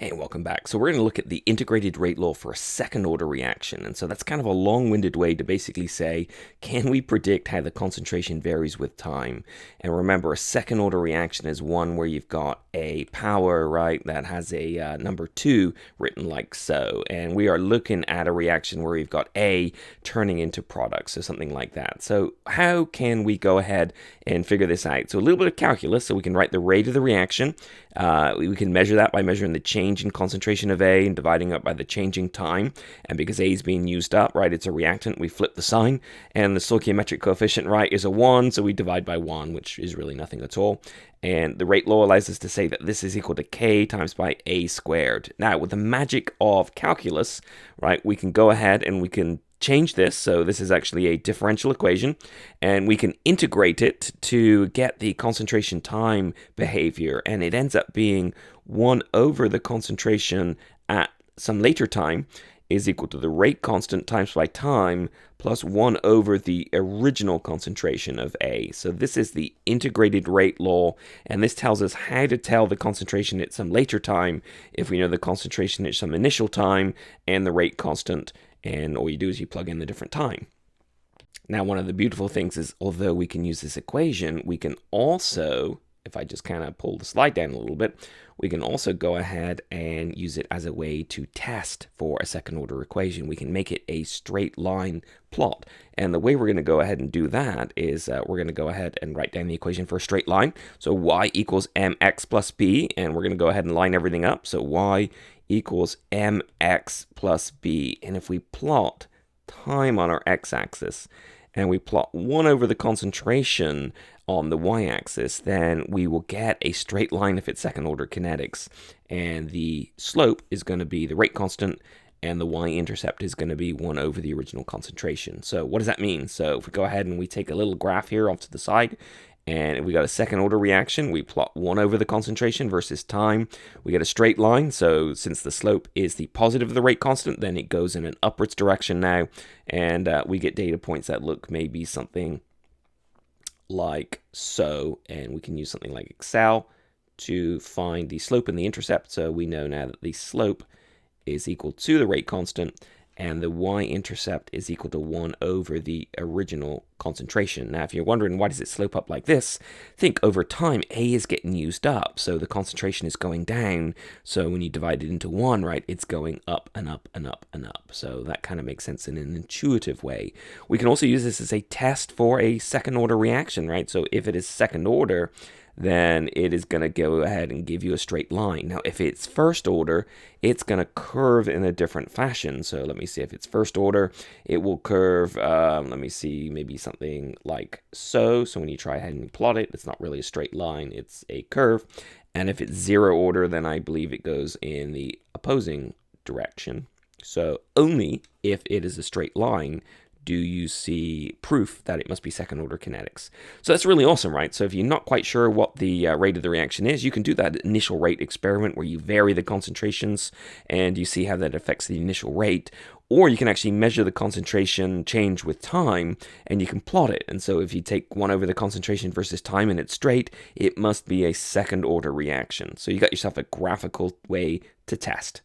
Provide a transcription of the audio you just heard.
Hey, welcome back. So we're going to look at the integrated rate law for a second order reaction. And so that's kind of a long-winded way to basically say, can we predict how the concentration varies with time? And remember, a second order reaction is one where you've got a power, right, that has a number 2 written like so. And we are looking at a reaction where we've got A turning into products, so something like that. So how can we go ahead and figure this out? So a little bit of calculus, so we can write the rate of the reaction. We can measure that by measuring the change in concentration of A and dividing up by the changing time. And because A is being used up, right, it's a reactant, we flip the sign. And the stoichiometric coefficient, right, is a 1, so we divide by 1, which is really nothing at all. And the rate law allows us to say that this is equal to K times by A squared. Now, with the magic of calculus, right, we can go ahead and we can change this. So this is actually a differential equation, and we can integrate it to get the concentration time behavior, and it ends up being 1 over the concentration at some later time is equal to the rate constant times by time plus 1 over the original concentration of A. So this is the integrated rate law, and this tells us how to tell the concentration at some later time if we know the concentration at some initial time and the rate constant, and all you do is you plug in the different time. Now, one of the beautiful things is, although we can use this equation, we can also, if I just kind of pull the slide down a little bit, we can also go ahead and use it as a way to test for a second order equation. We can make it a straight line plot. And the way we're going to go ahead and do that is we're going to go ahead and write down the equation for a straight line. So y equals mx plus b, and we're going to go ahead and line everything up. So y equals mx plus b. And if we plot time on our x-axis, and we plot 1 over the concentration on the y-axis, then we will get a straight line if it's second order kinetics. And the slope is going to be the rate constant, and the y-intercept is going to be 1 over the original concentration. So what does that mean? So if we go ahead and we take a little graph here off to the side, and if we got a second order reaction, we plot 1 over the concentration versus time. We get a straight line. So since the slope is the positive of the rate constant, then it goes in an upwards direction now. And we get data points that look maybe something like so. And we can use something like Excel to find the slope and the intercept. So we know now that the slope is equal to the rate constant, and the y-intercept is equal to 1 over the original concentration. Now, if you're wondering why does it slope up like this, think over time, A is getting used up, so the concentration is going down. So when you divide it into 1, right, it's going up and up and up and up. So that kind of makes sense in an intuitive way. We can also use this as a test for a second order reaction, right? So if it is second order, then it is going to go ahead and give you a straight line. Now, if it's first order, it's going to curve in a different fashion. So let me see, if it's first order, it will curve, let me see, maybe something like so. So when you try ahead and plot it, it's not really a straight line, it's a curve. And if it's zero order, then I believe it goes in the opposing direction. So only if it is a straight line do you see proof that it must be second order kinetics. So that's really awesome, right? So if you're not quite sure what the rate of the reaction is, you can do that initial rate experiment where you vary the concentrations and you see how that affects the initial rate. Or you can actually measure the concentration change with time and you can plot it. And so if you take 1 over the concentration versus time and it's straight, it must be a second order reaction. So you got yourself a graphical way to test.